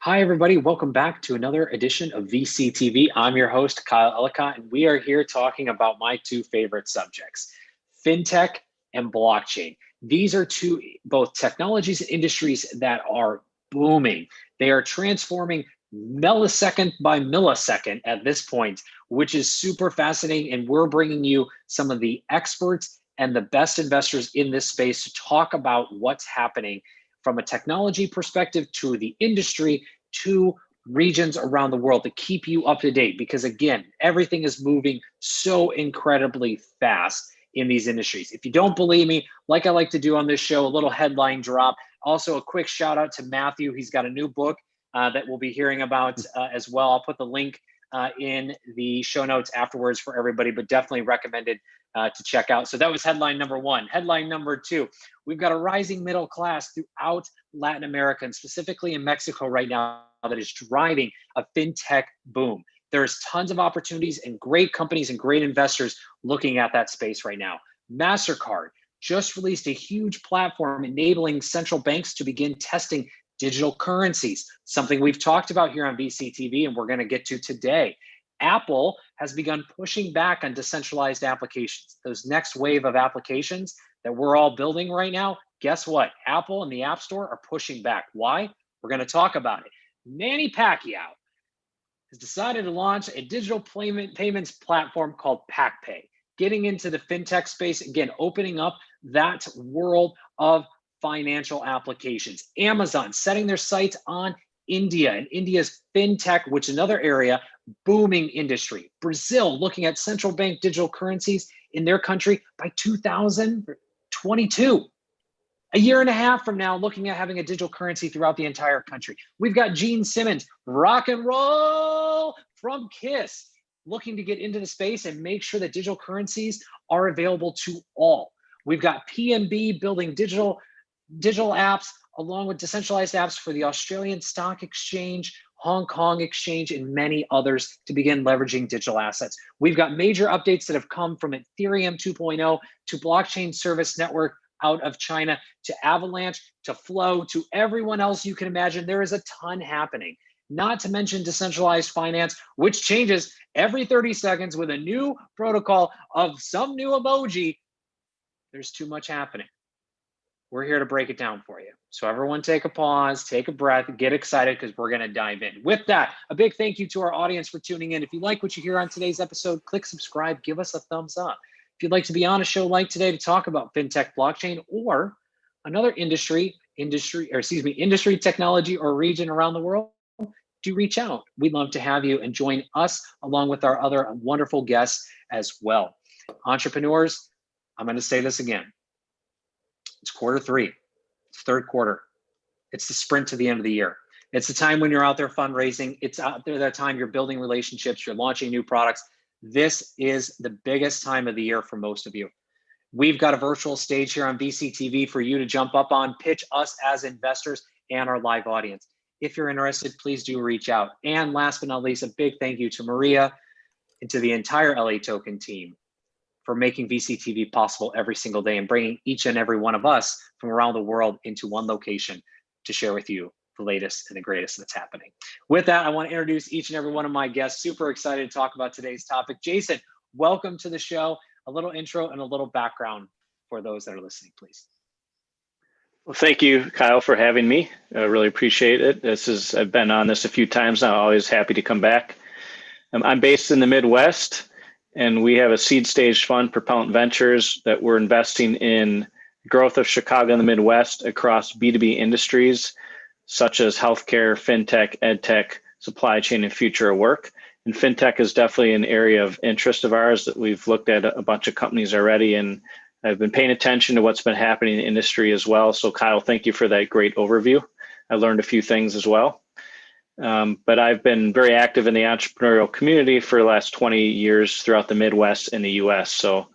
Hi, everybody. Welcome back to another edition of VCTV. I'm your host, Kyle Ellicott, and we are here talking about my two favorite subjects, fintech and blockchain. These are two both technologies and industries that are booming. They are transforming millisecond by millisecond at this point, which is super fascinating. And we're bringing you some of the experts and the best investors in this space to talk about what's happening from a technology perspective to the industry to regions around the world to keep you up to date. Because again, everything is moving so incredibly fast in these industries. If you don't believe me, like I like to do on this show, a little headline drop. Also, a quick shout out to Matthew. He's got a new book that we'll be hearing about as well. I'll put the link in the show notes afterwards for everybody, but definitely recommended to check out. So that was headline number one. Headline number two, we've got a rising middle class throughout Latin America and specifically in Mexico right now that is driving a fintech boom. There's tons of opportunities and great companies and great investors looking at that space right now. MasterCard just released a huge platform enabling central banks to begin testing digital currencies, something we've talked about here on VCTV and we're going to get to today. Apple has begun pushing back on decentralized applications. Those next wave of applications that we're all building right now, guess what? Apple and the App Store are pushing back. Why? We're going to talk about it. Manny Pacquiao has decided to launch a digital payments platform called PacPay, getting into the fintech space, again, opening up that world of financial applications. Amazon setting their sights on India and India's fintech, which is another area, booming industry. Brazil looking at central bank digital currencies in their country by 2022. A year and a half from now, looking at having a digital currency throughout the entire country. We've got Gene Simmons, rock and roll from KISS, looking to get into the space and make sure that digital currencies are available to all. We've got PNB building digital apps along with decentralized apps for the Australian Stock Exchange, Hong Kong Exchange, and many others to begin leveraging digital assets. We've got major updates that have come from Ethereum 2.0 to Blockchain Service Network out of China to Avalanche to Flow to everyone else you can imagine. There is a ton happening. Not to mention decentralized finance, which changes every 30 seconds with a new protocol of some new emoji. There's too much happening. We're here to break it down for you. So everyone take a pause, take a breath, get excited because we're going to dive in. With that, a big thank you to our audience for tuning in. If you like what you hear on today's episode, click subscribe, give us a thumbs up. If you'd like to be on a show like today to talk about fintech, blockchain, or another industry, technology, or region around the world, do reach out. We'd love to have you and join us along with our other wonderful guests as well. Entrepreneurs, I'm going to say this again. It's quarter three, it's third quarter. It's the sprint to the end of the year. It's the time when you're out there fundraising. It's out there that time you're building relationships, you're launching new products. This is the biggest time of the year for most of you. We've got a virtual stage here on VCTV for you to jump up on, pitch us as investors and our live audience. If you're interested, please do reach out. And last but not least, a big thank you to Maria and to the entire LATOKEN team for making VCTV possible every single day and bringing each and every one of us from around the world into one location to share with you the latest and the greatest that's happening. With that, I want to introduce each and every one of my guests. Super excited to talk about today's topic. Jason, welcome to the show. A little intro and a little background for those that are listening, please. Well, thank you, Kyle, for having me. I really appreciate it. I've been on this a few times now. Always happy to come back. I'm based in the Midwest, and we have a seed stage fund, Propellant Ventures, that we're investing in growth of Chicago and the Midwest across B2B industries, such as healthcare, fintech, edtech, supply chain, and future of work. And fintech is definitely an area of interest of ours that we've looked at a bunch of companies already, and I've been paying attention to what's been happening in the industry as well. So Kyle, thank you for that great overview. I learned a few things as well. But I've been very active in the entrepreneurial community for the last 20 years throughout the Midwest and the US. So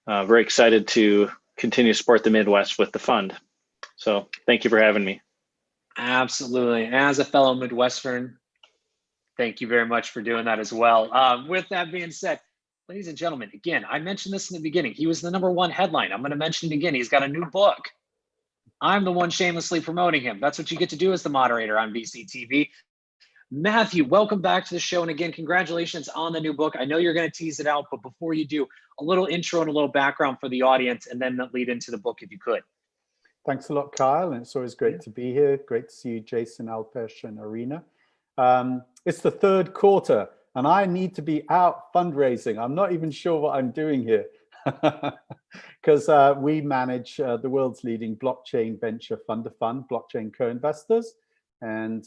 very excited to continue to support the Midwest with the fund. So thank you for having me. Absolutely. As a fellow Midwestern, thank you very much for doing that as well. With that being said, ladies and gentlemen, again, I mentioned this in the beginning. He was the #1 headline. I'm going to mention it again. He's got a new book. I'm the one shamelessly promoting him. That's what you get to do as the moderator on VCTV. Matthew, welcome back to the show. And again, congratulations on the new book. I know you're going to tease it out, but before you do, a little intro and a little background for the audience, and then lead into the book if you could. Thanks a lot, Kyle. And it's always great to be here. Great to see you, Jason, Alpesh, and Arena. It's the third quarter, and I need to be out fundraising. I'm not even sure what I'm doing here because we manage the world's leading blockchain venture fund of fund, blockchain co-investors. And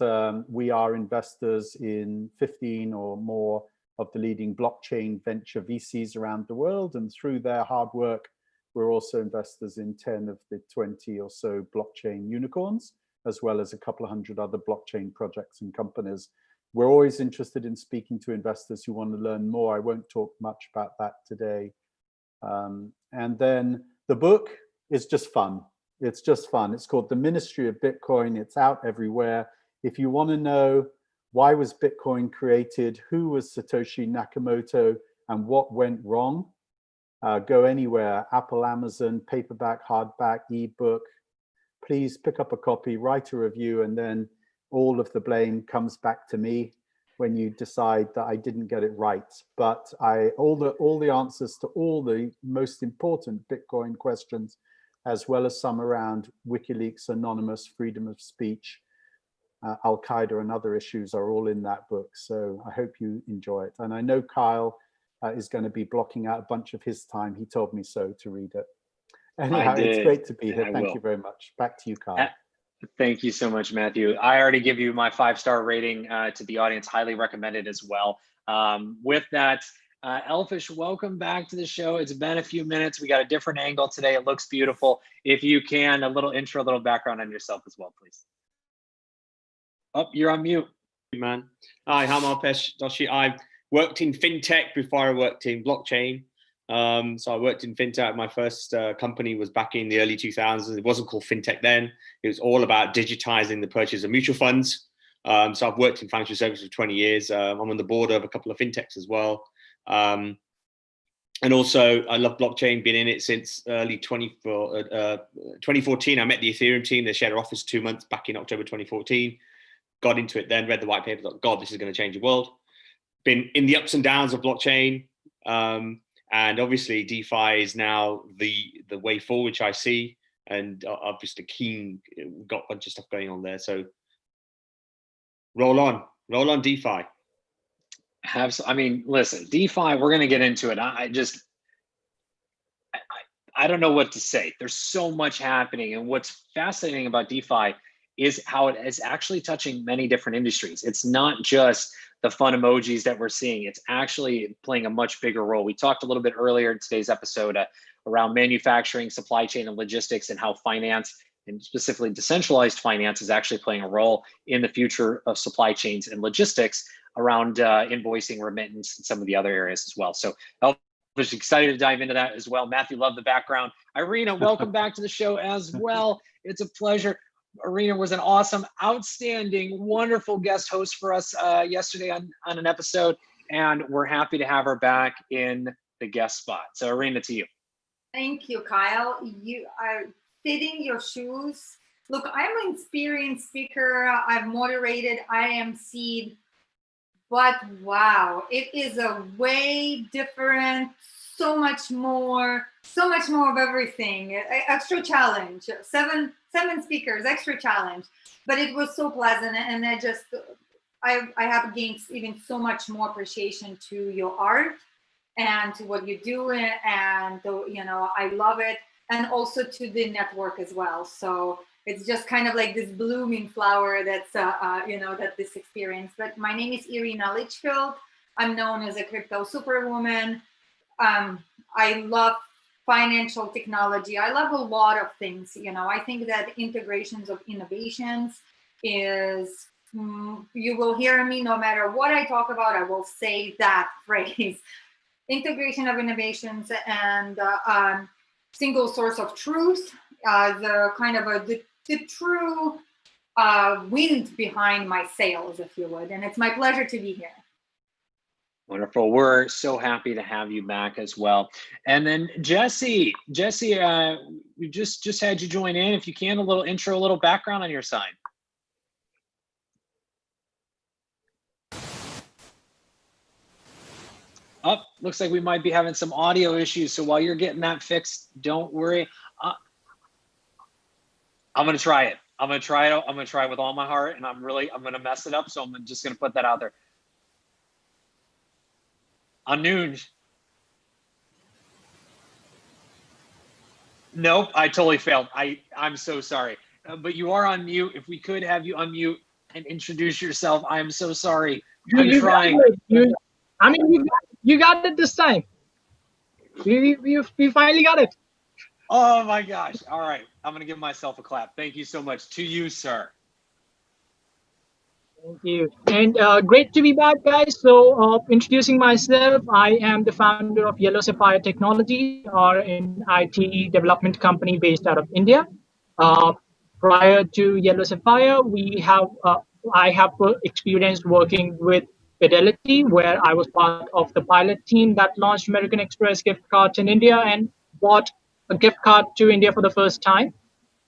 we are investors in 15 or more of the leading blockchain venture VCs around the world. And through their hard work, we're also investors in 10 of the 20 or so blockchain unicorns, as well as a couple of hundred other blockchain projects and companies. We're always interested in speaking to investors who want to learn more. I won't talk much about that today. And then the book is just fun. It's just fun. It's called The Ministry of Bitcoin. It's out everywhere. If you want to know why was Bitcoin created, who was Satoshi Nakamoto, and what went wrong, go anywhere, Apple, Amazon, paperback, hardback, ebook. Please pick up a copy, write a review, and then all of the blame comes back to me when you decide that I didn't get it right. But all the answers to all the most important Bitcoin questions, as well as some around WikiLeaks, Anonymous, freedom of speech, Al-Qaeda and other issues are all in that book. So I hope you enjoy it. And I know Kyle is going to be blocking out a bunch of his time. He told me so to read it. Anyhow, it's great to be here. Thank you very much. Back to you, Kyle. Thank you so much, Matthew. I already give you my 5-star rating to the audience, highly recommended as well. With that, Elfish, welcome back to the show. It's been a few minutes. We got a different angle today. It looks beautiful. If you can, a little intro, a little background on yourself as well, please. Oh, you're on mute. Man. Hi, I'm Alpesh Doshi. I worked in fintech before I worked in blockchain. So I worked in fintech. My first company was back in the early 2000s. It wasn't called fintech then. It was all about digitizing the purchase of mutual funds. So I've worked in financial services for 20 years. I'm on the board of a couple of fintechs as well. And also, I love blockchain, been in it since early 2014. I met the Ethereum team. They shared our office 2 months back in October 2014. Got into it then, read the white paper, thought, God, this is going to change the world. Been in the ups and downs of blockchain. And obviously, DeFi is now the way forward, which I see. And obviously, keen, got a bunch of stuff going on there. So roll on DeFi. I mean, listen, DeFi, we're going to get into it. I don't know what to say. There's so much happening. And what's fascinating about DeFi is how it is actually touching many different industries. It's not just the fun emojis that we're seeing. It's actually playing a much bigger role. We talked a little bit earlier in today's episode around manufacturing, supply chain, and logistics, and how finance, and specifically decentralized finance, is actually playing a role in the future of supply chains and logistics around invoicing, remittance, and some of the other areas as well. So I was excited to dive into that as well. Matthew, love the background. Irina, welcome back to the show as well. It's a pleasure. Irina was an awesome, outstanding, wonderful guest host for us yesterday on an episode, and we're happy to have her back in the guest spot. So Irina, to you. Thank you, Kyle. You are fitting your shoes. Look, I'm an experienced speaker. I've moderated, I emceed, but wow, it is a way different, so much more of everything. Extra challenge, seven speakers, extra challenge, but it was so pleasant, and I have gained even so much more appreciation to your art and to what you do, and I love it, and also to the network as well. So it's just kind of like this blooming flower that's that this experience. But my name is Irina Litchfield. I'm known as a crypto superwoman. I love financial technology. I love a lot of things. I think that integrations of innovations is, you will hear me no matter what I talk about, I will say that phrase. Integration of innovations and single source of truth, the kind of the true wind behind my sails, if you would. And it's my pleasure to be here. Wonderful. We're so happy to have you back as well. And then Jesse, we just had you join in. If you can, a little intro, a little background on your side. Oh, looks like we might be having some audio issues. So while you're getting that fixed, don't worry. I'm going to try it. I'm going to try it. I'm going to try it with all my heart, and I'm going to mess it up. So I'm just going to put that out there. Anuj. Nope, I totally failed. I'm so sorry. But you are on mute. If we could have you unmute and introduce yourself, I'm so sorry. I'm trying. You got it this time. We finally got it. Oh my gosh. All right. I'm going to give myself a clap. Thank you so much. To you, sir. Thank you. And great to be back, guys. So introducing myself, I am the founder of Yellow Sapphire Technologies, or an IT development company based out of India. Prior to Yellow Sapphire, I have experience working with Fidelity, where I was part of the pilot team that launched American Express gift cards in India and bought a gift card to India for the first time.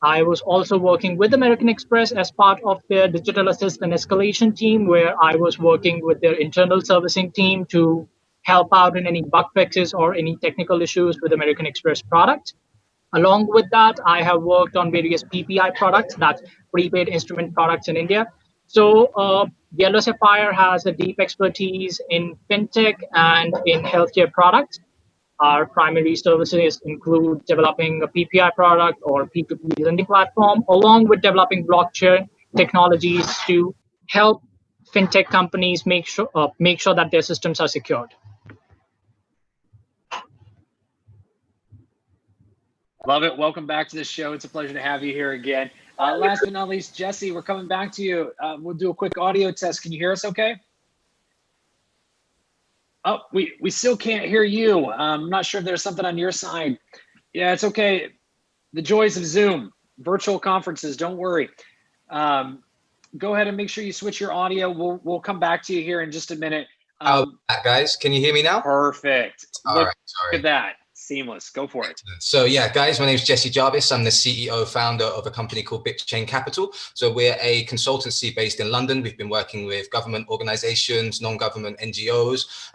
I was also working with American Express as part of their digital assist and escalation team, where I was working with their internal servicing team to help out in any bug fixes or any technical issues with American Express products. Along with that, I have worked on various PPI products, that's prepaid instrument products in India. So Yellow Sapphire has a deep expertise in fintech and in healthcare products. Our primary services include developing a PPI product or P2P lending platform, along with developing blockchain technologies to help fintech companies make sure that their systems are secured. Love it. Welcome back to the show. It's a pleasure to have you here again. Last but not least, Jesse, we're coming back to you. We'll do a quick audio test. Can you hear us okay? Oh, we still can't hear you. I'm not sure if there's something on your side. Yeah, it's okay. The joys of Zoom, virtual conferences, don't worry. Go ahead and make sure you switch your audio. We'll come back to you here in just a minute. Guys, can you hear me now? Perfect. All right, sorry. Look at that. Seamless. Go for it. So yeah, guys, my name is Jesse Jarvis. I'm the CEO founder of a company called BitChain Capital. So we're a consultancy based in London. We've been working with government organizations, non-government NGOs,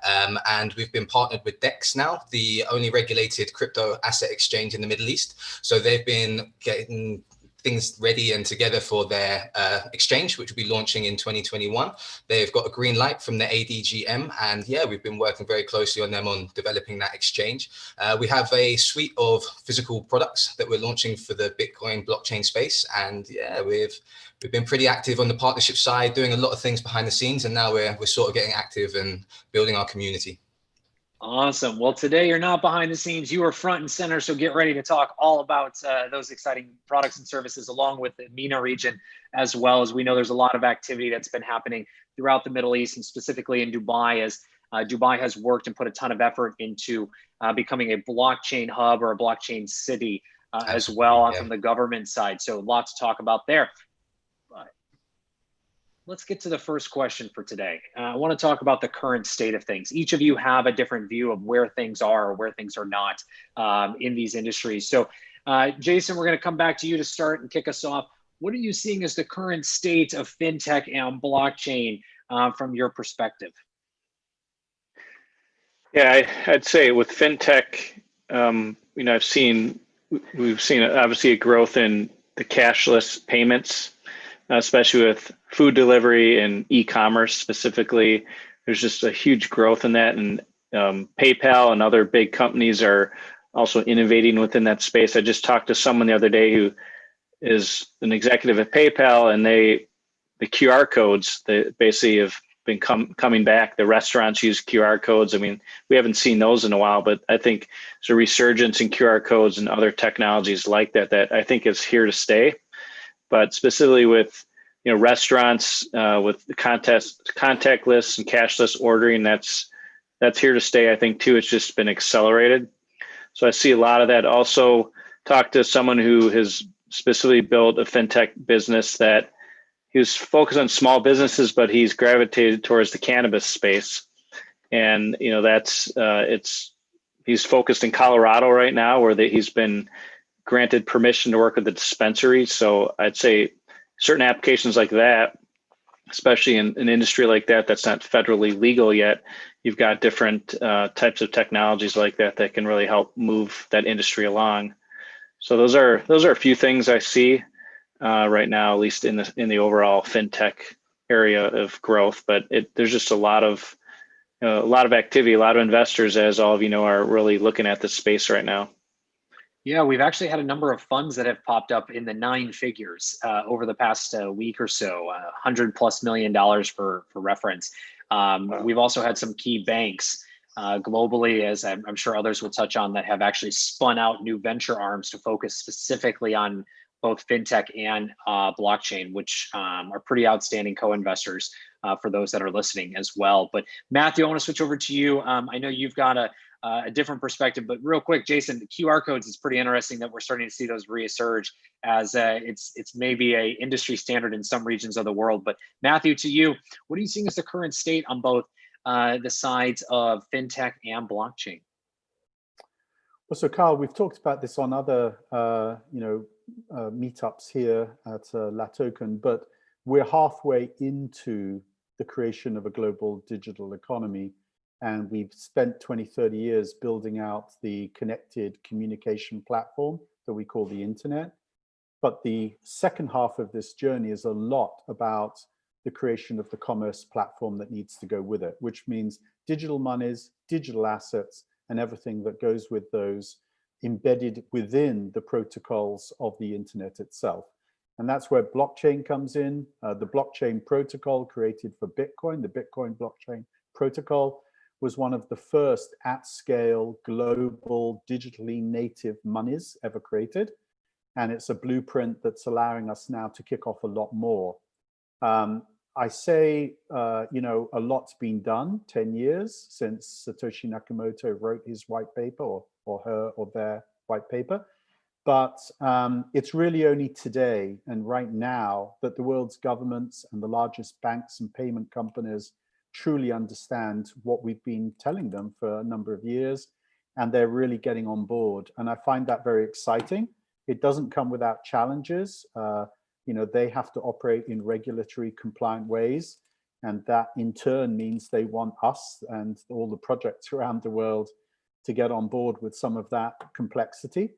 and we've been partnered with DEX now, the only regulated crypto asset exchange in the Middle East. So they've been getting things ready and together for their exchange, which will be launching in 2021. They've got a green light from the ADGM, and yeah, we've been working very closely on them on developing that exchange. We have a suite of physical products that we're launching for the Bitcoin blockchain space, and yeah, we've been pretty active on the partnership side, doing a lot of things behind the scenes, and now we're sort of getting active and building our community. Awesome. Well, today you're not behind the scenes, you are front and center. So get ready to talk all about those exciting products and services along with the MENA region, as well as we know there's a lot of activity that's been happening throughout the Middle East and specifically in Dubai, as Dubai has worked and put a ton of effort into becoming a blockchain hub or a blockchain city as well from the government side. So lots to talk about there. Let's get to the first question for today. I want to talk about the current state of things. Each of you have a different view of where things are or where things are not in these industries. So Jason, we're going to come back to you to start and kick us off. What are you seeing as the current state of fintech and blockchain from your perspective? Yeah, I'd say with fintech, we've seen obviously a growth in the cashless payments, especially with food delivery and e-commerce specifically. There's just a huge growth in that, and PayPal and other big companies are also innovating within that space. I just talked to someone the other day who is an executive at PayPal, and the QR codes, they basically have been coming back. The restaurants use QR codes. I mean, we haven't seen those in a while, but I think there's a resurgence in QR codes and other technologies like that I think is here to stay. But specifically with restaurants with the contactless and cashless ordering, that's here to stay. I think too, it's just been accelerated. So I see a lot of that. Also talked to someone who has specifically built a fintech business that he was focused on small businesses, but he's gravitated towards the cannabis space. And he's focused in Colorado right now, where he's been granted permission to work with the dispensary. So I'd say certain applications like that especially in an industry like that that's not federally legal yet, you've got different types of technologies like that that can really help move that industry along. So those are a few things I see right now, at least in the overall fintech area of growth. But there's just a lot of activity, a lot of investors, as all of you know, are really looking at this space right now. Yeah, we've actually had a number of funds that have popped up in the 9 figures over the past week or so, $100+ million for reference. We've also had some key banks globally, as I'm sure others will touch on, that have actually spun out new venture arms to focus specifically on both fintech and blockchain, which are pretty outstanding co-investors for those that are listening as well. But Matthew, I want to switch over to you. I know you've got a different perspective, but real quick, Jason, the QR codes is pretty interesting that we're starting to see those resurge as it's maybe a industry standard in some regions of the world. But Matthew, to you, what are you seeing as the current state on both the sides of fintech and blockchain? Well, so Kyle, we've talked about this on other meetups here at LATOKEN, but we're halfway into the creation of a global digital economy. And we've spent 20, 30 years building out the connected communication platform that we call the internet. But the second half of this journey is a lot about the creation of the commerce platform that needs to go with it, which means digital monies, digital assets, and everything that goes with those embedded within the protocols of the internet itself. And that's where blockchain comes in. The blockchain protocol created for Bitcoin, the Bitcoin blockchain protocol, was one of the first at-scale global digitally native monies ever created. And it's a blueprint that's allowing us now to kick off a lot more. I say, a lot's been done, 10 years since Satoshi Nakamoto wrote his white paper or her or their white paper. But it's really only today and right now that the world's governments and the largest banks and payment companies truly understand what we've been telling them for a number of years, and they're really getting on board. And I find that very exciting. It doesn't come without challenges. They have to operate in regulatory compliant ways, and that in turn means they want us and all the projects around the world to get on board with some of that complexity.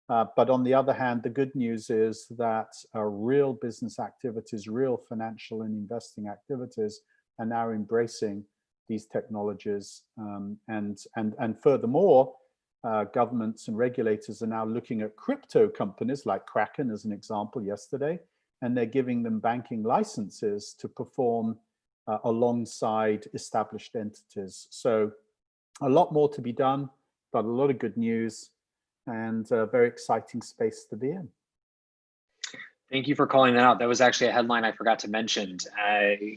But on the other hand, the good news is that real business activities, real financial and investing activities are now embracing these technologies. And furthermore, governments and regulators are now looking at crypto companies like Kraken as an example yesterday, and they're giving them banking licenses to perform alongside established entities. So a lot more to be done, but a lot of good news and a very exciting space to be in. Thank you for calling that out. That was actually a headline I forgot to mention.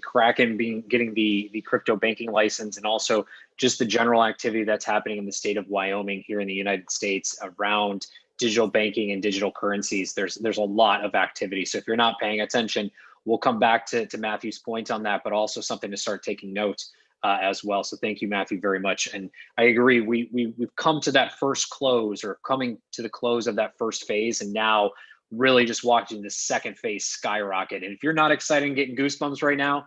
Kraken getting the crypto banking license, and also just the general activity that's happening in the state of Wyoming here in the United States around digital banking and digital currencies. There's a lot of activity. So if you're not paying attention, we'll come back to Matthew's point on that, but also something to start taking note as well. So thank you, Matthew, very much. And I agree, we've come to that first close, or coming to the close of that first phase, and now really just watching the second phase skyrocket. And if you're not excited and getting goosebumps right now,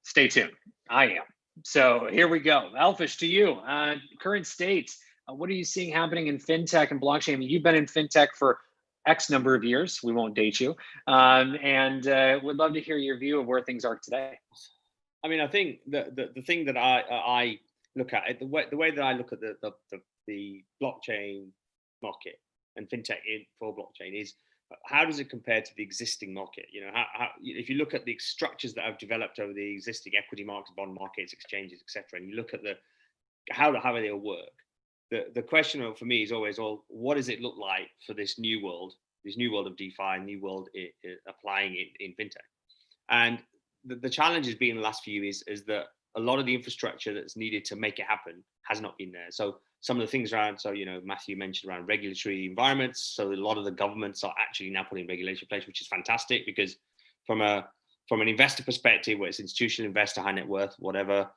stay tuned. I am. So here we go. Alfish, to you, current state. What are you seeing happening in fintech and blockchain? I mean, you've been in fintech for X number of years. We won't date you. And would love to hear your view of where things are today. I mean, I think the thing that I look at, the way that I look at the blockchain market and fintech for blockchain is, how does it compare to the existing market? How if you look at the structures that have developed over the existing equity markets, bond markets, exchanges, etc., and you look at how they all work, the question for me is always, what does it look like for this new world of DeFi, new world applying it in fintech? And the challenge has been in the last few years is that a lot of the infrastructure that's needed to make it happen has not been there. So some of the things around, Matthew mentioned around regulatory environments. So a lot of the governments are actually now putting regulation in place, which is fantastic, because from an investor perspective, where it's institutional investor, high net worth, whatever,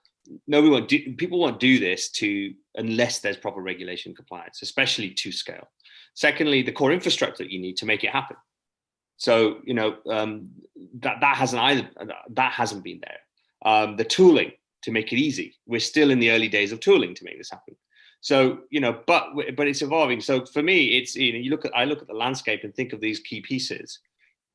people won't do this unless there's proper regulation compliance, especially to scale. Secondly, the core infrastructure that you need to make it happen. So, that hasn't been there. The tooling to make it easy. We're still in the early days of tooling to make this happen. So, but it's evolving. So for me, it's, I look at the landscape and think of these key pieces,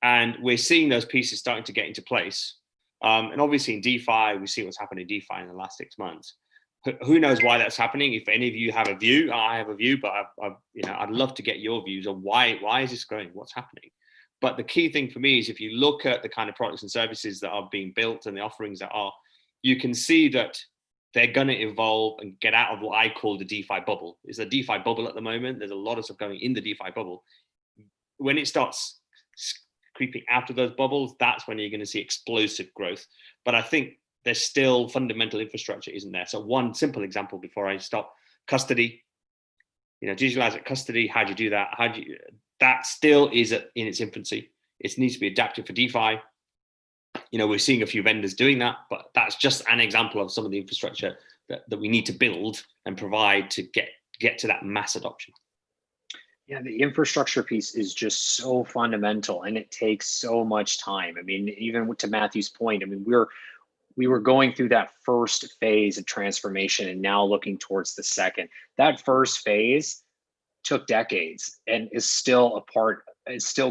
and we're seeing those pieces starting to get into place. And obviously in DeFi, we see what's happened in DeFi in the last 6 months. Who knows why that's happening? If any of you have a view, I have a view, but I'd love to get your views on why is this growing? What's happening? But the key thing for me is if you look at the kind of products and services that are being built and the offerings that are, you can see that they're going to evolve and get out of what I call the DeFi bubble. It's a DeFi bubble at the moment. There's a lot of stuff going in the DeFi bubble. When it starts creeping out of those bubbles, that's when you're going to see explosive growth. But I think there's still fundamental infrastructure isn't there. So one simple example before I stop, custody, digitalize custody. How do you do that? That still is in its infancy. It needs to be adapted for DeFi. We're seeing a few vendors doing that, but that's just an example of some of the infrastructure that we need to build and provide to get to that mass adoption. Yeah, the infrastructure piece is just so fundamental, and it takes so much time. I mean, even to Matthew's point, I mean, we were going through that first phase of transformation and now looking towards the second. That first phase took decades and is still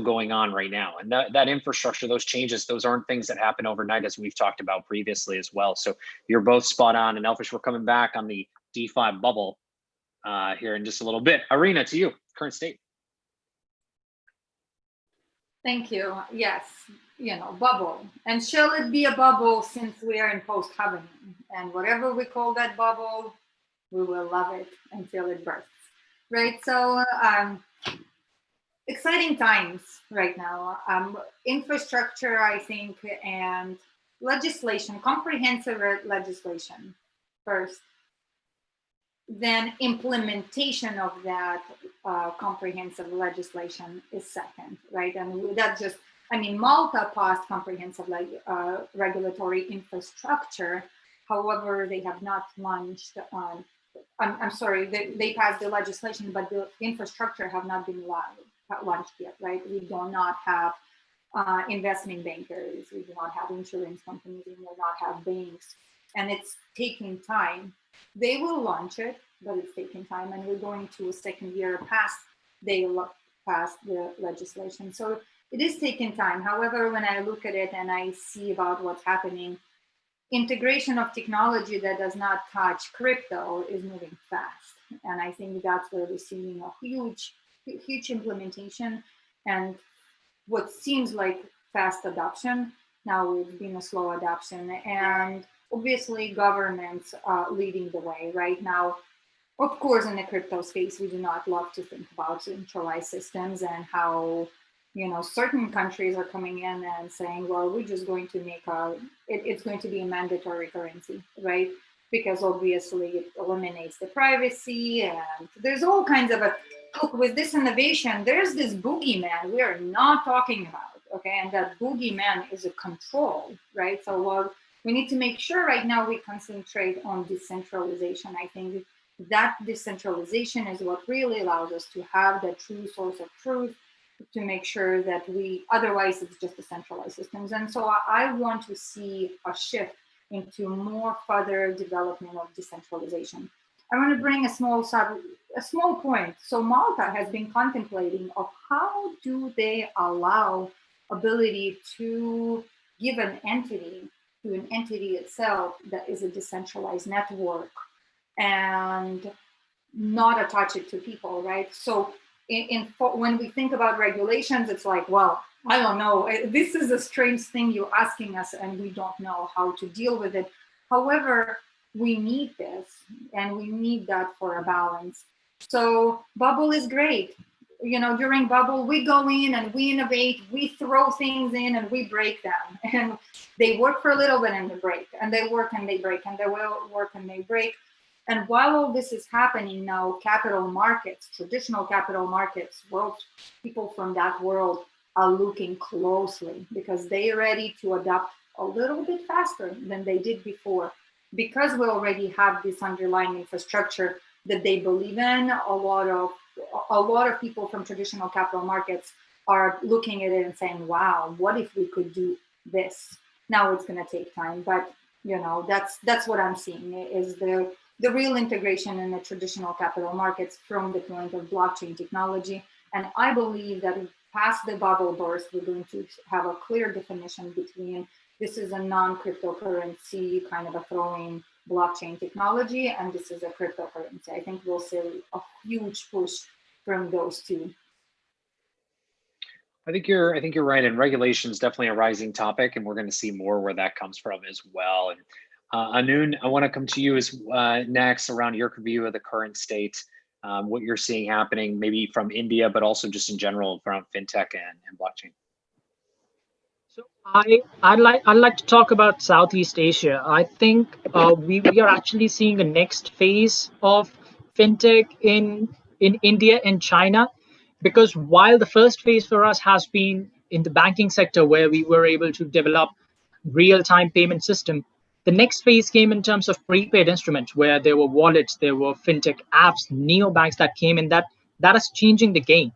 going on right now. And that infrastructure, those changes, those aren't things that happen overnight, as we've talked about previously as well. So you're both spot on. And Elfish, we're coming back on the DeFi bubble here in just a little bit. Arena, to you, current state. Thank you. Yes, bubble. And shall it be a bubble since we are in post-halving? And whatever we call that bubble, we will love it until it bursts. Right, so exciting times right now. Infrastructure, I think, and legislation, comprehensive legislation first, then implementation of that comprehensive legislation is second, right? And that just, Malta passed comprehensive regulatory infrastructure. However, they have not launched on. I'm sorry, they passed the legislation, but the infrastructure have not been launched yet, right? We do not have investment bankers, we do not have insurance companies, we do not have banks, and it's taking time. They will launch it, but it's taking time, and we're going to a second year past they passed the legislation. So it is taking time. However, when I look at it and I see about what's happening, integration of technology that does not touch crypto is moving fast. And I think that's where we're seeing a huge implementation and what seems like fast adoption. Now it's been a slow adoption, and obviously governments leading the way right now. Of course, in the crypto space, we do not love to think about centralized systems and how certain countries are coming in and saying, well, we're just going to make it's going to be a mandatory currency, right? Because obviously it eliminates the privacy, and there's all kinds of look, with this innovation, there's this boogeyman we are not talking about, okay? And that boogeyman is a control, right? So we need to make sure right now we concentrate on decentralization. I think that decentralization is what really allows us to have the true source of truth, to make sure that otherwise it's just the centralized systems. And so I want to see a shift into more further development of decentralization. I want to bring a small point. So Malta has been contemplating of how do they allow ability to give an entity to an entity itself that is a decentralized network and not attach it to people, right? So when we think about regulations, it's like, well, I don't know. This is a strange thing you're asking us, and we don't know how to deal with it. However, we need this, and we need that for a balance. So bubble is great. During bubble, we go in and we innovate, we throw things in and we break them. And they work for a little bit and they break, and they work and they break, and they will work and they break. And while all this is happening now, capital markets, traditional capital markets, people from that world are looking closely because they're ready to adapt a little bit faster than they did before. Because we already have this underlying infrastructure that they believe in, a lot of people from traditional capital markets are looking at it and saying, wow, what if we could do this? Now it's going to take time, but that's what I'm seeing is the real integration in the traditional capital markets from the point of blockchain technology. And I believe that past the bubble burst, we're going to have a clear definition between this is a non-cryptocurrency kind of a throwing blockchain technology, and this is a cryptocurrency. I think we'll see a huge push from those two. I think you're right, and regulation is definitely a rising topic, and we're going to see more where that comes from as well. And Anun, I want to come to you as next around your view of the current state, what you're seeing happening, maybe from India, but also just in general from fintech and blockchain. So I'd like to talk about Southeast Asia. I think we are actually seeing the next phase of fintech in India and China, because while the first phase for us has been in the banking sector where we were able to develop real-time payment system, the next phase came in terms of prepaid instruments where there were wallets, there were fintech apps, neobanks that came in that is changing the game.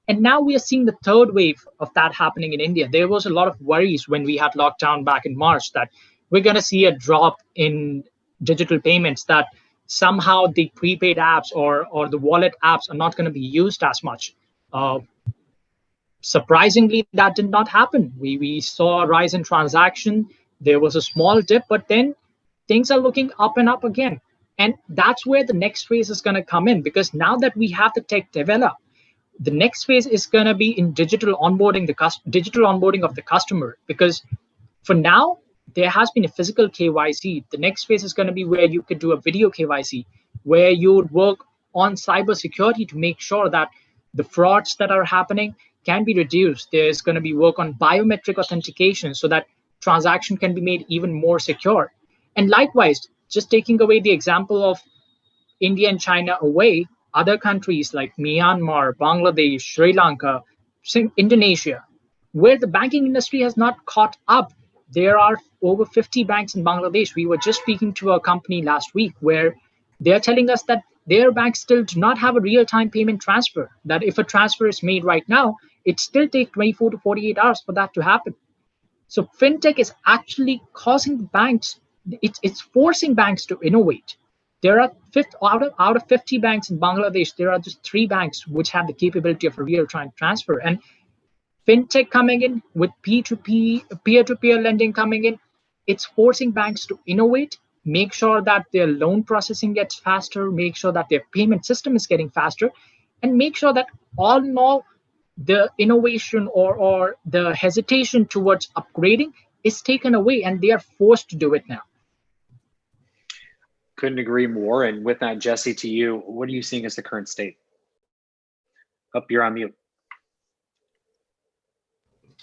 And now we are seeing the third wave of that happening in India. There was a lot of worries when we had lockdown back in March that we're going to see a drop in digital payments, that somehow the prepaid apps or the wallet apps are not going to be used as much. Surprisingly, that did not happen. We saw a rise in transaction. There was a small dip, but then things are looking up and up again. And that's where the next phase is going to come in, because now that we have the tech developed, the next phase is going to be in digital onboarding of the customer, because for now there has been a physical KYC. The next phase is going to be where you could do a video KYC, where you would work on cybersecurity to make sure that the frauds that are happening can be reduced. There's going to be work on biometric authentication so that transaction can be made even more secure. And likewise, just taking away the example of India and China away, other countries like Myanmar, Bangladesh, Sri Lanka, Indonesia, where the banking industry has not caught up. There are over 50 banks in Bangladesh. We were just speaking to a company last week where they're telling us that their banks still do not have a real-time payment transfer, that if a transfer is made right now, it still takes 24 to 48 hours for that to happen. So fintech is actually causing banks, it's forcing banks to innovate. There are out of 50 banks in Bangladesh, there are just 3 banks which have the capability of a real-time transfer. And fintech coming in with P2P, peer-to-peer lending coming in, it's forcing banks to innovate, make sure that their loan processing gets faster, make sure that their payment system is getting faster, and make sure that all in all, the innovation or the hesitation towards upgrading is taken away, and they are forced to do it now. Couldn't agree more. And with that, Jesse, to you, what are you seeing as the current state? You're on mute.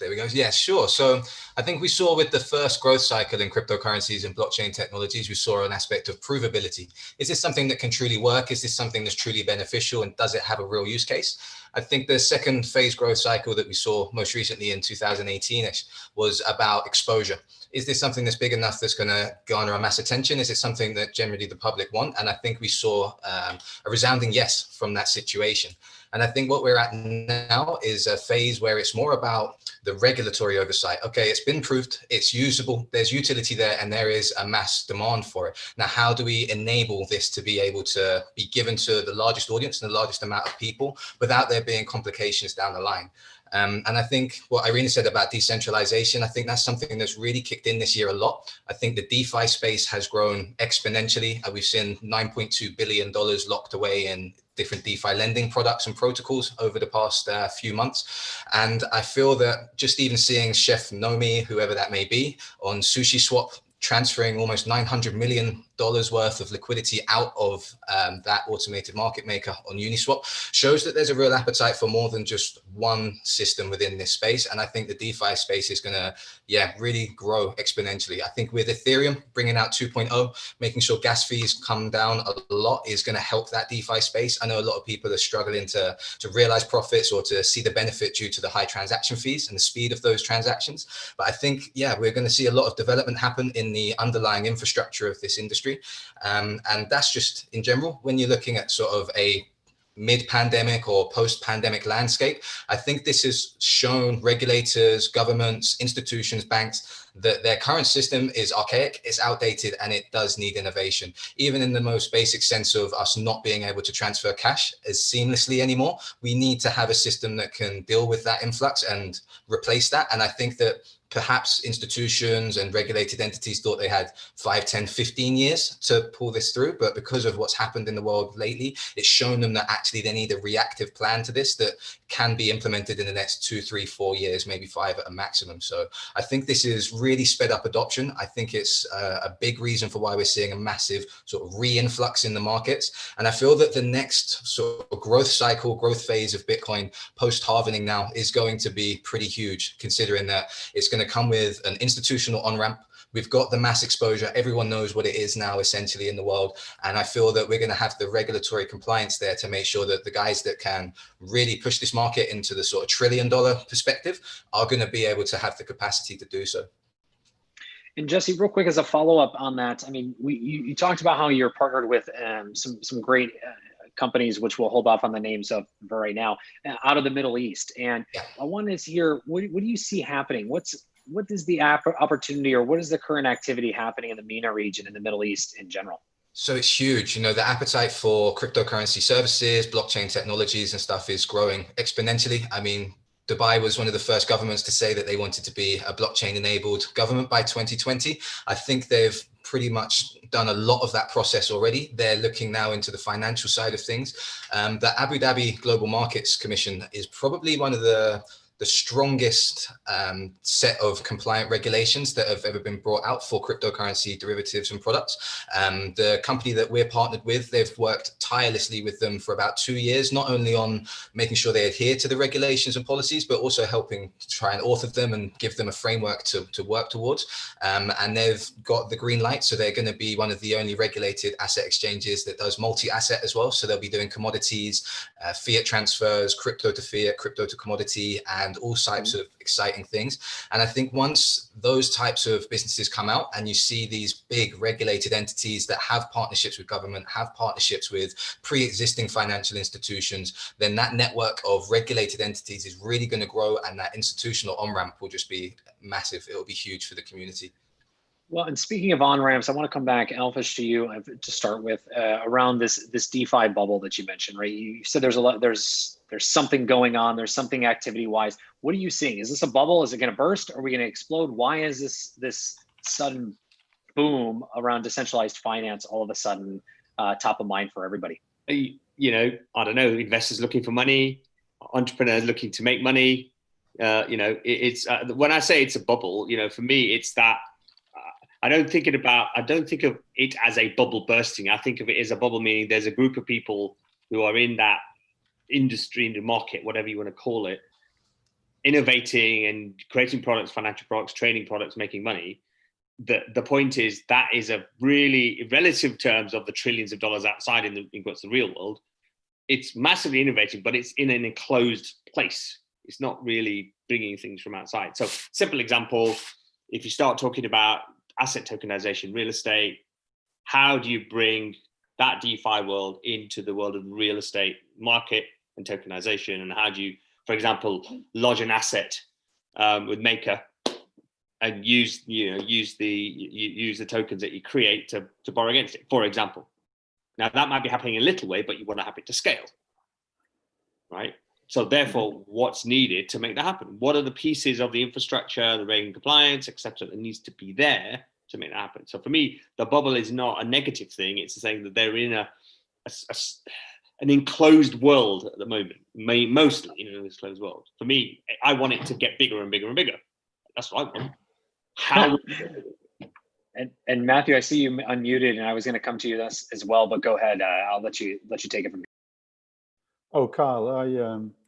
There we go. Yeah, sure. So I think we saw with the first growth cycle in cryptocurrencies and blockchain technologies, we saw an aspect of provability. Is this something that can truly work? Is this something that's truly beneficial? And does it have a real use case? I think the second phase growth cycle that we saw most recently in 2018-ish was about exposure. Is this something that's big enough that's going to garner a mass attention? Is it something that generally the public want? And I think we saw a resounding yes from that situation. And I think what we're at now is a phase where it's more about the regulatory oversight. Okay, it's been proved, it's usable, there's utility there, and there is a mass demand for it. Now, how do we enable this to be able to be given to the largest audience and the largest amount of people without there being complications down the line? And I think what Irina said about decentralization, I think that's something that's really kicked in this year a lot. I think the DeFi space has grown exponentially. We've seen $9.2 billion locked away in different DeFi lending products and protocols over the past few months. And I feel that just even seeing Chef Nomi, whoever that may be, on SushiSwap, transferring almost $900 million worth of liquidity out of that automated market maker on Uniswap shows that there's a real appetite for more than just one system within this space. And I think the DeFi space is going to, really grow exponentially. I think with Ethereum bringing out 2.0, making sure gas fees come down a lot is going to help that DeFi space. I know a lot of people are struggling to realize profits or to see the benefit due to the high transaction fees and the speed of those transactions. But I think, we're going to see a lot of development happen in the underlying infrastructure of this industry. And that's just in general, when you're looking at sort of a mid-pandemic or post-pandemic landscape. I think this has shown regulators, governments, institutions, banks that their current system is archaic, it's outdated, and it does need innovation. Even in the most basic sense of us not being able to transfer cash as seamlessly anymore, we need to have a system that can deal with that influx and replace that. And I think that perhaps institutions and regulated entities thought they had 5, 10, 15 years to pull this through. But because of what's happened in the world lately, it's shown them that actually they need a reactive plan to this that can be implemented in the next 2, 3, 4 years, maybe 5 at a maximum. So I think this is really sped up adoption. I think it's a big reason for why we're seeing a massive sort of re-influx in the markets. And I feel that the next sort of growth cycle, growth phase of Bitcoin post-halvening now is going to be pretty huge, considering that it's going to come with an institutional on-ramp. We've got the mass exposure. Everyone knows what it is now essentially in the world. And I feel that we're going to have the regulatory compliance there to make sure that the guys that can really push this market into the sort of $1 trillion perspective are going to be able to have the capacity to do so. And Jesse, real quick as a follow-up on that, I mean, you talked about how you're partnered with some great companies, which we'll hold off on the names of for right now, out of the Middle East. And I wanted to hear, what do you see happening? What is the opportunity, or what is the current activity happening in the MENA region, in the Middle East in general? So it's huge. You know, the appetite for cryptocurrency services, blockchain technologies and stuff is growing exponentially. I mean, Dubai was one of the first governments to say that they wanted to be a blockchain enabled government by 2020. I think they've pretty much done a lot of that process already. They're looking now into the financial side of things. The Abu Dhabi Global Markets Commission is probably one of the strongest set of compliant regulations that have ever been brought out for cryptocurrency derivatives and products. The company that we're partnered with, they've worked tirelessly with them for about 2 years, not only on making sure they adhere to the regulations and policies, but also helping to try and author them and give them a framework to work towards. And they've got the green light, so they're going to be one of the only regulated asset exchanges that does multi-asset as well. So they'll be doing commodities, fiat transfers, crypto to fiat, crypto to commodity, and all types of exciting things. And I think once those types of businesses come out and you see these big regulated entities that have partnerships with government, have partnerships with pre-existing financial institutions, then that network of regulated entities is really going to grow, and that institutional on-ramp will just be massive. It will be huge for the community. Well, and speaking of on-ramps, I want to come back, Alpesh, to you to start with around this DeFi bubble that you mentioned, right? You said there's a lot, there's something going on, there's something activity-wise. What are you seeing? Is this a bubble? Is it going to burst? Are we going to explode? Why is this sudden boom around decentralized finance all of a sudden top of mind for everybody? You know, I don't know, investors looking for money, entrepreneurs looking to make money. You know, it's when I say it's a bubble, you know, for me, it's that I don't think of it as a bubble bursting. I think of it as a bubble meaning there's a group of people who are in that industry, in the market, whatever you want to call it, innovating and creating products, financial products, trading products, making money. The point is that is a really, relative terms of the trillions of dollars outside in what's the real world, it's massively innovative, but it's in an enclosed place. It's not really bringing things from outside. So simple example, if you start talking about asset tokenization, real estate, how do you bring that DeFi world into the world of the real estate market and tokenization? And how do you, for example, lodge an asset with Maker and use the tokens that you create to borrow against it, for example? Now that might be happening in a little way, but you want to have it to scale, right? So therefore, what's needed to make that happen? What are the pieces of the infrastructure, the regulatory compliance, et cetera, that needs to be there to make that happen? So for me, the bubble is not a negative thing. It's saying that they're in an enclosed world at the moment, mostly in an enclosed world. For me, I want it to get bigger and bigger and bigger. That's what I want. How? And Matthew, I see you unmuted, and I was going to come to you as well, but go ahead. I'll let you take it from here. Oh, Kyle,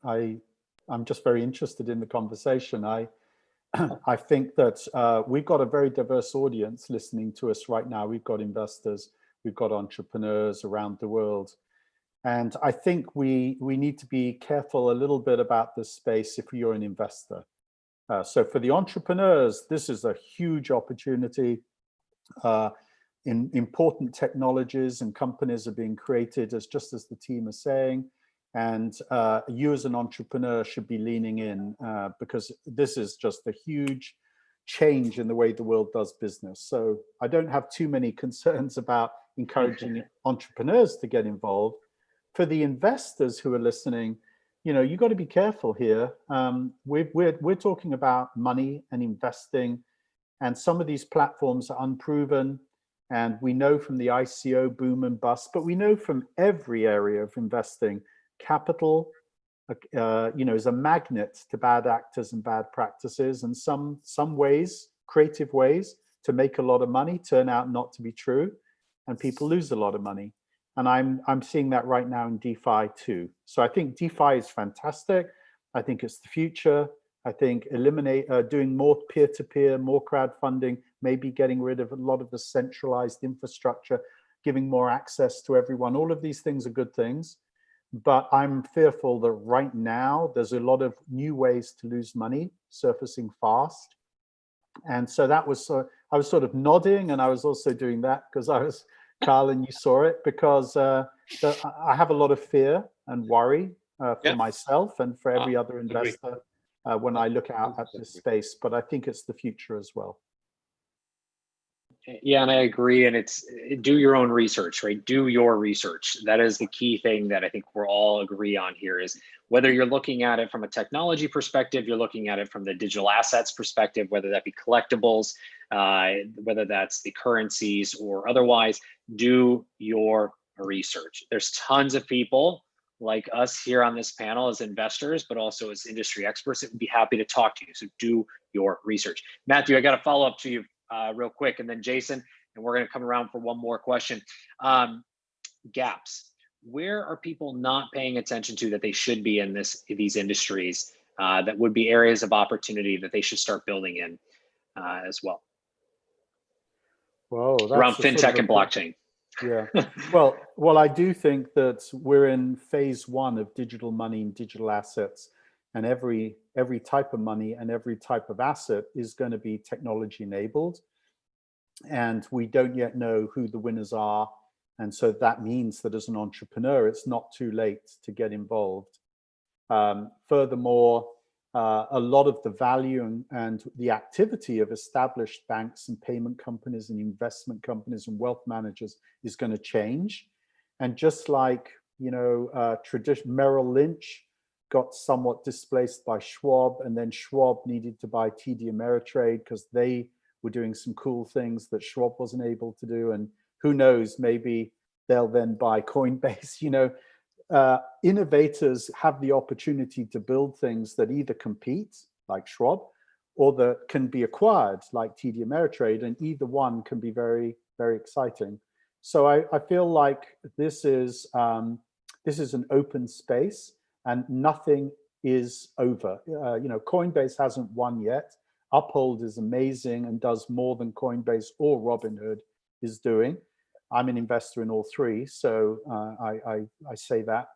I'm just very interested in the conversation. I think that we've got a very diverse audience listening to us right now. We've got investors, we've got entrepreneurs around the world. And I think we need to be careful a little bit about this space if you're an investor. So for the entrepreneurs, this is a huge opportunity. Important technologies and companies are being created, just as the team is saying. And you as an entrepreneur should be leaning in because this is just a huge change in the way the world does business. So I don't have too many concerns about encouraging entrepreneurs to get involved. For the investors who are listening, you know, you got to be careful here. We're talking about money and investing, and some of these platforms are unproven. And we know from the ICO boom and bust, but we know from every area of investing, capital, you know, is a magnet to bad actors and bad practices. And some ways, creative ways to make a lot of money turn out not to be true, and people lose a lot of money. And I'm seeing that right now in DeFi too. So I think DeFi is fantastic. I think it's the future. I think doing more peer-to-peer, more crowdfunding, maybe getting rid of a lot of the centralized infrastructure, giving more access to everyone. All of these things are good things. But I'm fearful that right now there's a lot of new ways to lose money surfacing fast. And so that was, I was sort of nodding, and I was also doing that because I was, Kyle, and you saw it, because I have a lot of fear and worry for myself and for every other investor when I look out at this space. But I think it's the future as well. Yeah, and I agree. And it's do your own research, right? Do your research. That is the key thing that I think we're all agree on here, is whether you're looking at it from a technology perspective, you're looking at it from the digital assets perspective, whether that be collectibles, whether that's the currencies or otherwise, do your research. There's tons of people like us here on this panel as investors, but also as industry experts that would be happy to talk to you. So do your research. Matthew, I got to follow up to you real quick, and then Jason, and we're going to come around for one more question. Gaps. Where are people not paying attention to that they should be in these industries that would be areas of opportunity that they should start building in as well? Whoa, that's around fintech and blockchain. Yeah. Well, I do think that we're in phase one of digital money and digital assets, and every type of money and every type of asset is going to be technology enabled, and we don't yet know who the winners are. And so that means that as an entrepreneur, it's not too late to get involved. Furthermore, a lot of the value and the activity of established banks and payment companies and investment companies and wealth managers is going to change. And just like, you know, Merrill Lynch got somewhat displaced by Schwab, and then Schwab needed to buy TD Ameritrade because they were doing some cool things that Schwab wasn't able to do. And who knows, maybe they'll then buy Coinbase. You know, innovators have the opportunity to build things that either compete, like Schwab, or that can be acquired, like TD Ameritrade, and either one can be very, very exciting. So I feel like this is an open space, and nothing is over. You know, Coinbase hasn't won yet. Uphold is amazing and does more than Coinbase or Robinhood is doing. I'm an investor in all three, so I say that.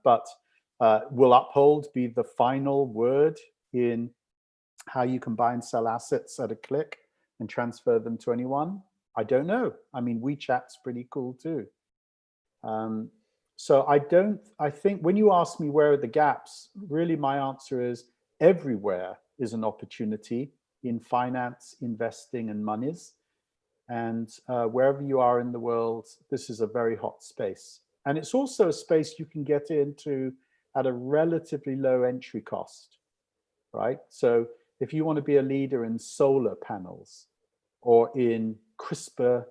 But will Uphold be the final word in how you can buy and sell assets at a click and transfer them to anyone? I don't know. I mean, WeChat's pretty cool too. So I think when you ask me where are the gaps, really my answer is everywhere is an opportunity in finance, investing, and monies. And wherever you are in the world, this is a very hot space. And it's also a space you can get into at a relatively low entry cost, right? So if you want to be a leader in solar panels or in CRISPR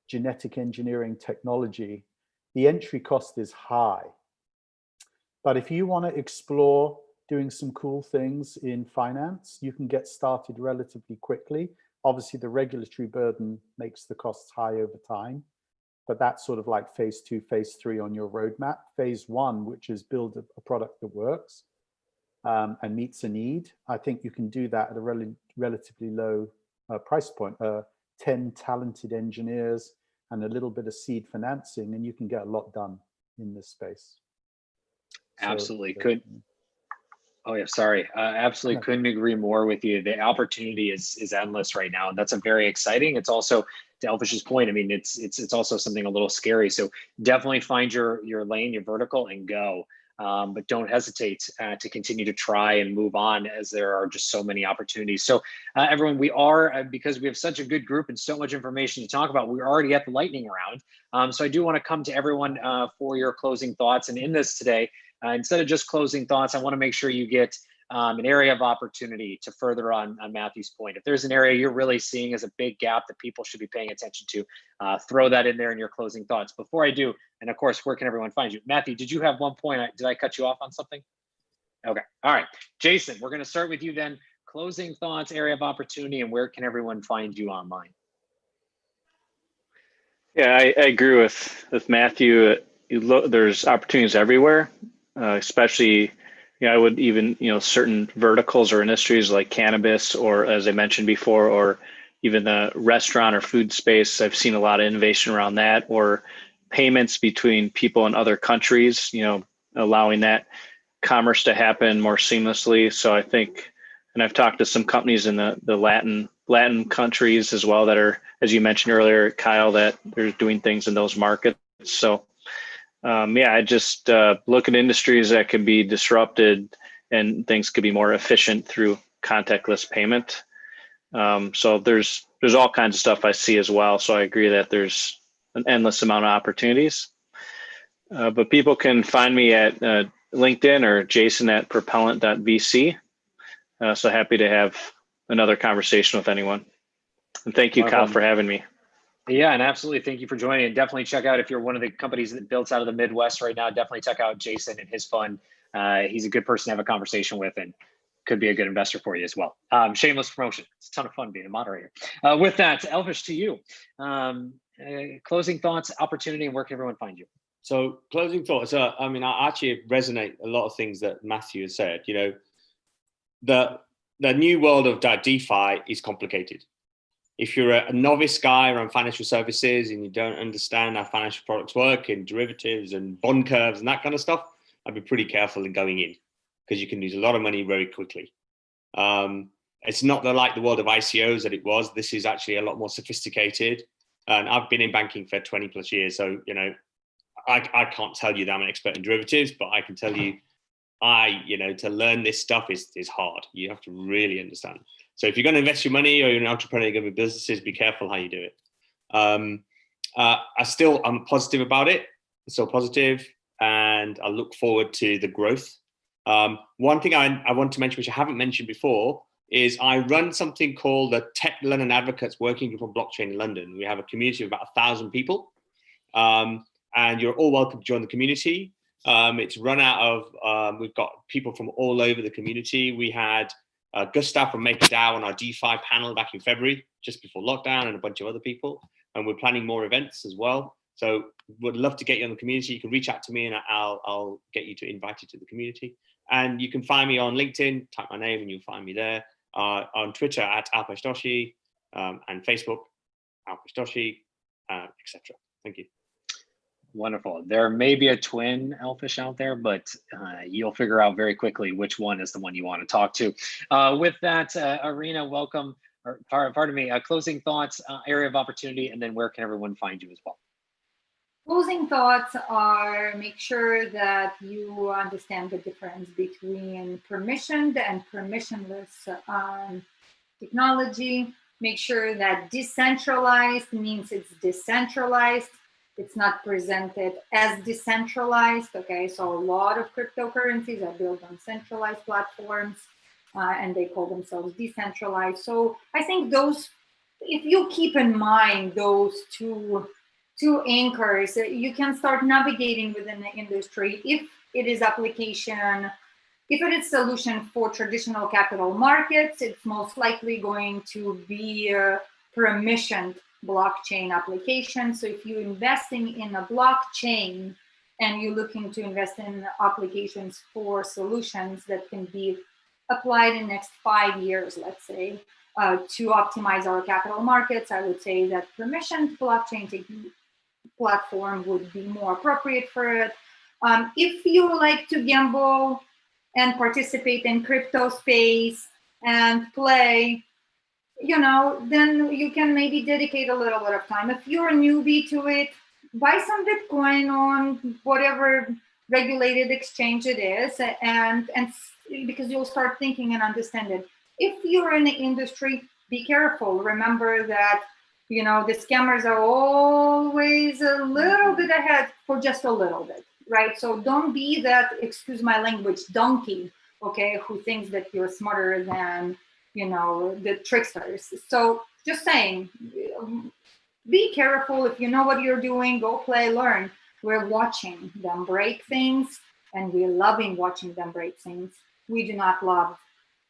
genetic engineering technology, the entry cost is high. But if you want to explore doing some cool things in finance, you can get started relatively quickly. Obviously, the regulatory burden makes the costs high over time, but that's sort of like phase 2, phase 3 on your roadmap. Phase 1, which is build a product that works and meets a need. I think you can do that at a relatively low price point. 10 talented engineers and a little bit of seed financing, and you can get a lot done in this space. Absolutely. Absolutely couldn't agree more with you. The opportunity is endless right now, and that's a very exciting. It's also, to Elfish's point, I mean, it's also something a little scary. So definitely find your lane, your vertical, and go. but don't hesitate to continue to try and move on, as there are just so many opportunities. So everyone, we are, because we have such a good group and so much information to talk about, we're already at the lightning round. So I do want to come to everyone for your closing thoughts. And in this today, instead of just closing thoughts, I want to make sure you get an area of opportunity to further on Matthew's point. If there's an area you're really seeing as a big gap that people should be paying attention to, throw that in there in your closing thoughts. Before I do, and of course, where can everyone find you? Matthew, did you have one point? Did I cut you off on something? Okay, all right. Jason, we're gonna start with you then. Closing thoughts, area of opportunity, and where can everyone find you online? Yeah, I agree with Matthew. There's opportunities everywhere, especially, I would even, certain verticals or industries like cannabis, or as I mentioned before, or even the restaurant or food space. I've seen a lot of innovation around that, or payments between people in other countries, allowing that commerce to happen more seamlessly. So I think, and I've talked to some companies in the Latin countries as well that are, as you mentioned earlier, Kyle, that they're doing things in those markets. So I just look at industries that can be disrupted and things could be more efficient through contactless payment. So there's all kinds of stuff I see as well. So I agree that there's an endless amount of opportunities. But people can find me at LinkedIn or Jason at propellant.vc. So happy to have another conversation with anyone. And thank you, Kyle, for having me. Yeah, and absolutely. Thank you for joining. And definitely check out, if you're one of the companies that builds out of the Midwest right now, definitely check out Jason and his fund. He's a good person to have a conversation with and could be a good investor for you as well. Shameless promotion. It's a ton of fun being a moderator. With that, Elvish, to you. Closing thoughts, opportunity, and where can everyone find you? So closing thoughts. I actually resonate a lot of things that Matthew has said. The new world of DeFi is complicated. If you're a novice guy around financial services and you don't understand how financial products work and derivatives and bond curves and that kind of stuff, I'd be pretty careful in going in, because you can lose a lot of money very quickly. It's not like the world of ICOs that it was. This is actually a lot more sophisticated. And I've been in banking for 20 plus years. So, I can't tell you that I'm an expert in derivatives, but I can tell you, to learn this stuff is hard. You have to really understand. So if you're going to invest your money, or you're an entrepreneur, you're going to be businesses, be careful how you do it. I'm positive about it. I'm still positive, and I look forward to the growth. One thing I want to mention, which I haven't mentioned before, is I run something called the Tech London Advocates Working Group on Blockchain in London. We have a community of about 1,000 people, and you're all welcome to join the community. It's run out of, we've got people from all over the community. We had Gustav from MakerDAO on our DeFi panel back in February, just before lockdown, and a bunch of other people. And we're planning more events as well. So would love to get you on the community. You can reach out to me and I'll get you to invite you to the community. And you can find me on LinkedIn, type my name and you'll find me there. On Twitter at Alpesh Doshi, and Facebook, Alpesh Doshi, etc. Thank you. Wonderful. There may be a twin Elfish out there, but you'll figure out very quickly which one is the one you want to talk to. With that, Arena, welcome. Or, pardon me, closing thoughts, area of opportunity, and then where can everyone find you as well? Closing thoughts are, make sure that you understand the difference between permissioned and permissionless technology. Make sure that decentralized means it's decentralized. It's not presented as decentralized. Okay, so a lot of cryptocurrencies are built on centralized platforms, and they call themselves decentralized. So I think those, if you keep in mind those two anchors, you can start navigating within the industry. If it is application, if it is solution for traditional capital markets, it's most likely going to be a permissioned blockchain application. So if you're investing in a blockchain and you're looking to invest in applications for solutions that can be applied in the next 5 years, let's say, to optimize our capital markets, I would say that permissioned blockchain platform would be more appropriate for it. If you like to gamble and participate in crypto space and play, then you can maybe dedicate a little bit of time. If you're a newbie to it, buy some Bitcoin on whatever regulated exchange it is, and because you'll start thinking and understand it. If you're in the industry, be careful. Remember that, you know, the scammers are always a little bit ahead for just a little bit, right? So don't be that, excuse my language, donkey, okay, who thinks that you're smarter than, you know, the tricksters. So just saying, be careful. If you know what you're doing, go play, learn. We're watching them break things, and we're loving watching them break things. We do not love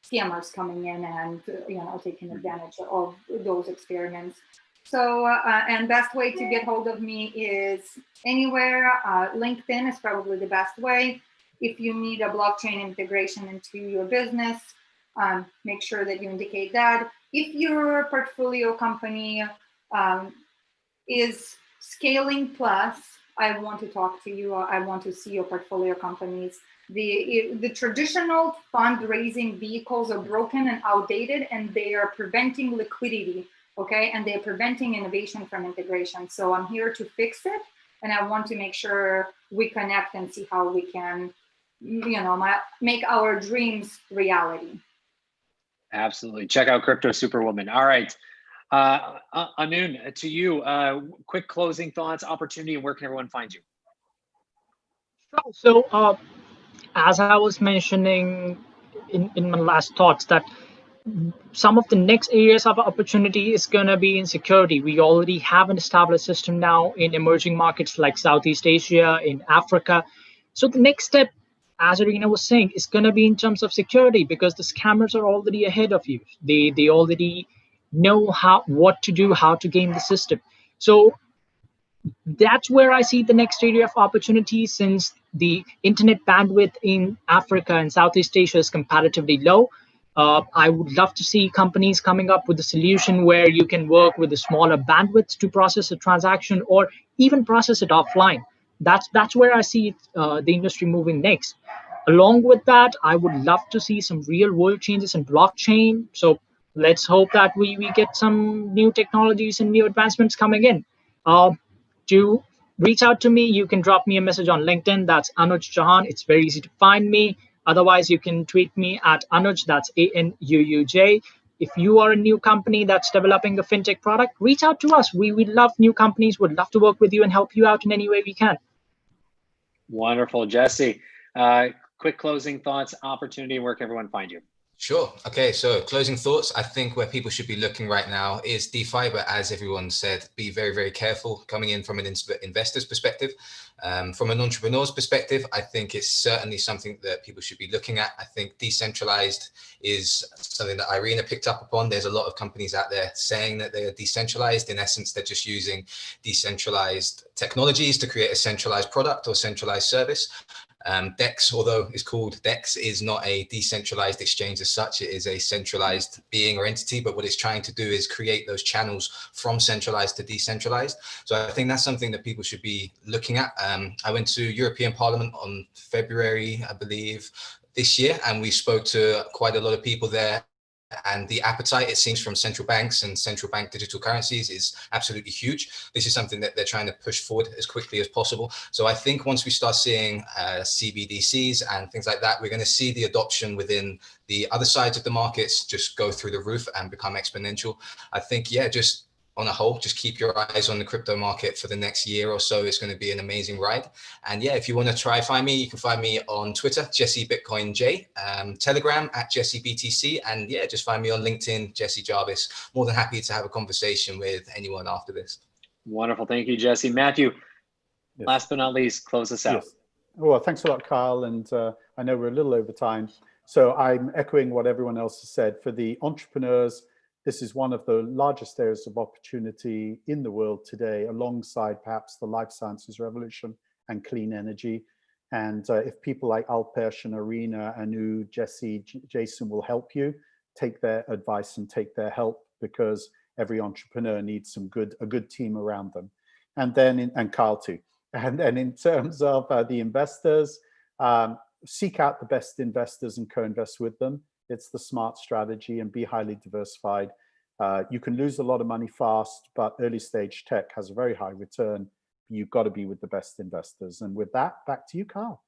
scammers coming in and, you know, taking advantage of those experiments. So, and best way to get hold of me is anywhere. LinkedIn is probably the best way. If you need a blockchain integration into your business, make sure that you indicate that. If your portfolio company is scaling plus, I want to talk to you. I want to see your portfolio companies. The traditional fundraising vehicles are broken and outdated, and they are preventing liquidity, okay? And they're preventing innovation from integration. So I'm here to fix it, and I want to make sure we connect and see how we can, you know, make our dreams reality. Absolutely. Check out Crypto Superwoman. All right. Anun, to you, quick closing thoughts, opportunity, and where can everyone find you? So, as I was mentioning in my last thoughts, that some of the next areas of opportunity is going to be in security. We already have an established system now in emerging markets like Southeast Asia, in Africa. So the next step, as Irina was saying, is going to be in terms of security, because the scammers are already ahead of you. They already know what to do, how to game the system. So that's where I see the next area of opportunity, since the internet bandwidth in Africa and Southeast Asia is comparatively low. I would love to see companies coming up with a solution where you can work with a smaller bandwidth to process a transaction, or even process it offline. That's where I see the industry moving next. Along with that, I would love to see some real world changes in blockchain. So let's hope that we get some new technologies and new advancements coming in. To reach out to me, you can drop me a message on LinkedIn. That's Anuj Chauhan. It's very easy to find me. Otherwise, you can tweet me at Anuj. That's ANUUJ. If you are a new company that's developing a fintech product, reach out to us. We love new companies. Would love to work with you and help you out in any way we can. Wonderful. Jesse, quick closing thoughts, opportunity, where can everyone find you? Sure. Okay. So closing thoughts, I think where people should be looking right now is DeFi, but as everyone said, be very, very careful coming in from an investor's perspective. From an entrepreneur's perspective, I think it's certainly something that people should be looking at. I think decentralized is something that Irina picked up upon. There's a lot of companies out there saying that they are decentralized. In essence, they're just using decentralized technologies to create a centralized product or centralized service. DEX, although it's called DEX, is not a decentralized exchange as such. It is a centralized being or entity, but what it's trying to do is create those channels from centralized to decentralized. So I think that's something that people should be looking at. I went to European Parliament on February, I believe, this year, and we spoke to quite a lot of people there. And the appetite, it seems, from central banks and central bank digital currencies is absolutely huge. This is something that they're trying to push forward as quickly as possible. So I think once we start seeing CBDCs and things like that, we're going to see the adoption within the other sides of the markets just go through the roof and become exponential. I think, yeah, just on a whole, just keep your eyes on the crypto market for the next year or so. It's going to be an amazing ride. And yeah, if you want to try find me, you can find me on Twitter, Jesse Bitcoin J, Telegram at Jesse BTC, and yeah, just find me on LinkedIn, Jesse Jarvis. More than happy to have a conversation with anyone after this. Wonderful. Thank you, Jesse. Matthew, Yes. last but not least, close us out. Yes. Well, thanks a lot, Kyle. And I know we're a little over time. So I'm echoing what everyone else has said. For the entrepreneurs, this is one of the largest areas of opportunity in the world today, alongside perhaps the life sciences revolution and clean energy. And if people like Alpesh and Irina, Anu, Jesse, Jason will help you, take their advice and take their help, because every entrepreneur needs a good team around them. And then, and Kyle too. And then in terms of the investors, seek out the best investors and co-invest with them. It's the smart strategy, and be highly diversified. You can lose a lot of money fast, but early stage tech has a very high return. You've got to be with the best investors. And with that, back to you, Kyle.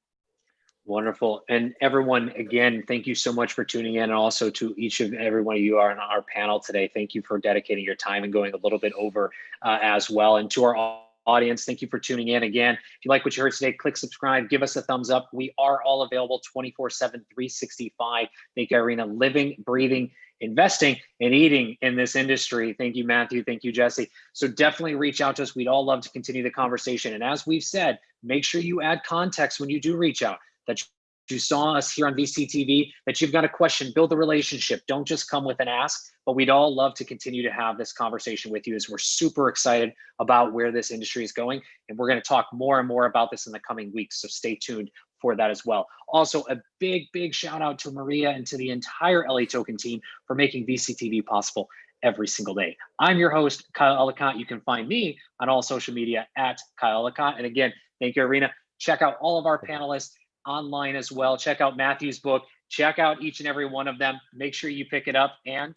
Wonderful. And everyone, again, thank you so much for tuning in. And also to each of every one of you are on our panel today. Thank you for dedicating your time and going a little bit over as well. And to our audience, thank you for tuning in. Again, if you like what you heard today, click subscribe, give us a thumbs up. We are all available 24/7, 365. Thank you, Irina. Living, breathing, investing, and eating in this industry. Thank you, Matthew. Thank you, Jesse. So definitely reach out to us. We'd all love to continue the conversation. And as we've said, make sure you add context when you do reach out, that you saw us here on VCTV, that you've got a question, build a relationship. Don't just come with an ask, but we'd all love to continue to have this conversation with you, as we're super excited about where this industry is going. And we're going to talk more and more about this in the coming weeks. So stay tuned for that as well. Also, a big, big shout out to Maria and to the entire LATOKEN team for making VCTV possible every single day. I'm your host, Kyle Ellicott. You can find me on all social media at Kyle Ellicott. And again, thank you, Irina. Check out all of our panelists online as well. Check out Matthew's book. Check out each and every one of them. Make sure you pick it up, and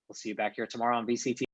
we'll see you back here tomorrow on VCTV.